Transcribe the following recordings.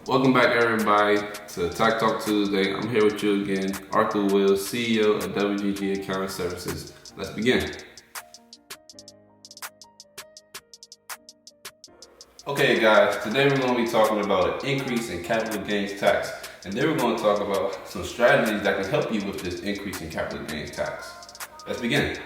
Welcome back, everybody, to Tax Talk Tuesday. I'm here with you again, Arthur Wills, CEO of WGG Accounting Services. Let's begin. Okay, guys, today we're going to be talking about an increase in capital gains tax. And then we're going to talk about some strategies that can help you with this increase in capital gains tax. Let's begin.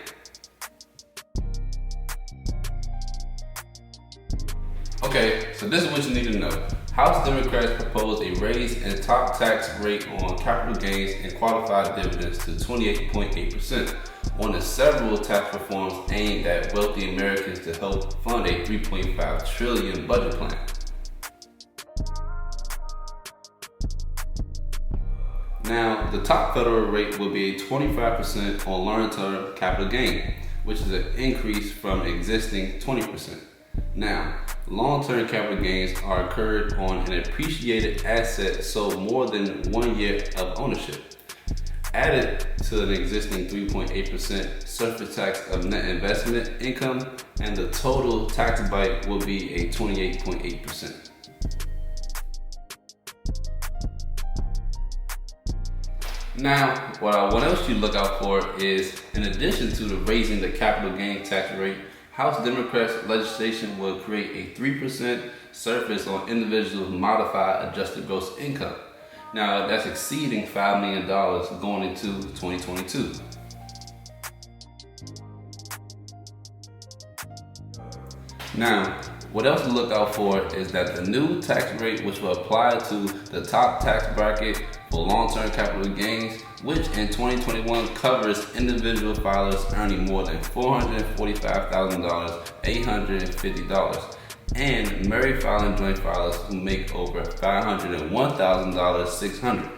Okay, so this is what you need to know. House Democrats proposed a raise in top tax rate on capital gains and qualified dividends to 28.8%, one of several tax reforms aimed at wealthy Americans to help fund a $3.5 trillion budget plan. Now, the top federal rate will be 25% on long-term capital gain, which is an increase from existing 20%. Now, long-term capital gains are incurred on an appreciated asset sold more than 1 year of ownership. Added to an existing 3.8% surface tax of net investment income, and the total tax bite will be a 28.8%. Now, what else you look out for is, in addition to the raising the capital gain tax rate, House Democrats legislation will create a 3% surface on individuals' modified adjusted gross income. Now, that's exceeding $5 million going into 2022. Now, what else to look out for is that the new tax rate, which will apply to the top tax bracket for long-term capital gains, which in 2021 covers individual filers earning more than $445,000, $850, and married filing joint filers who make over $501,000, $600.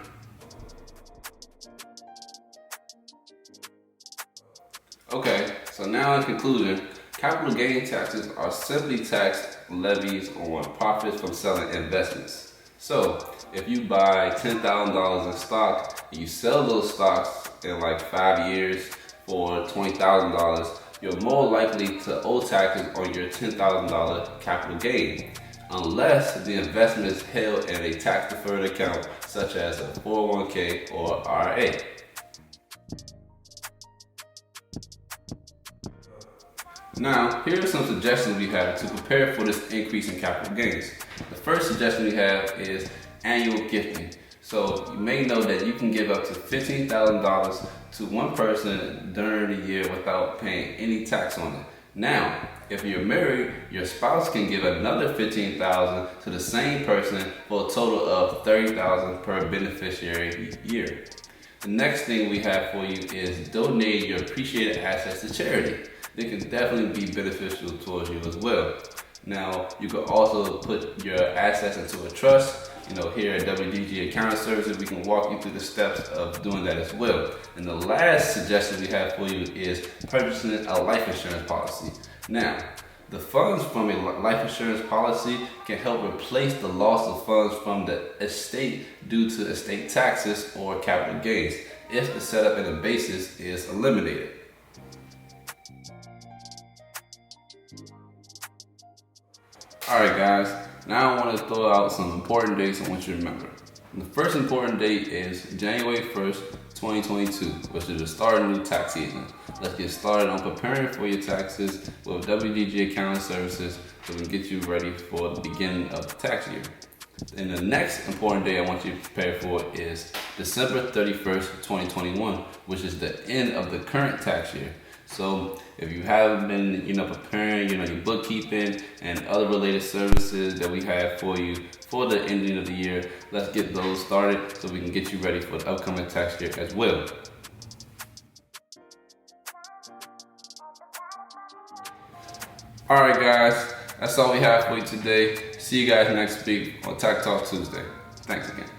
Okay, so now in conclusion, capital gain taxes are simply tax levies on profits from selling investments. So, if you buy $10,000 in stock and you sell those stocks in like 5 years for $20,000, you're more likely to owe taxes on your $10,000 capital gain, unless the investment is held in a tax-deferred account such as a 401k or IRA. Now, here are some suggestions we have to prepare for this increase in capital gains. The first suggestion we have is annual gifting. So you may know that you can give up to $15,000 to one person during the year without paying any tax on it. Now, if you're married, your spouse can give another $15,000 to the same person for a total of $30,000 per beneficiary year. The next thing we have for you is donate your appreciated assets to charity. They can definitely be beneficial towards you as well. Now, you can also put your assets into a trust. Here at WGG Accounting Services, we can walk you through the steps of doing that as well. And the last suggestion we have for you is purchasing a life insurance policy. Now, the funds from a life insurance policy can help replace the loss of funds from the estate due to estate taxes or capital gains if the setup and the basis is eliminated. Alright guys, now I want to throw out some important dates I want you to remember. The first important date is January 1st, 2022, which is the start of new tax season. Let's get started on preparing for your taxes with WGG Accounting Services so we can get you ready for the beginning of the tax year. And the next important day I want you to prepare for is December 31st, 2021, which is the end of the current tax year. So if you haven't been, preparing, your bookkeeping and other related services that we have for you for the ending of the year, let's get those started so we can get you ready for the upcoming tax year as well. Alright guys, that's all we have for you today. See you guys next week on Tax Talk Tuesday. Thanks again.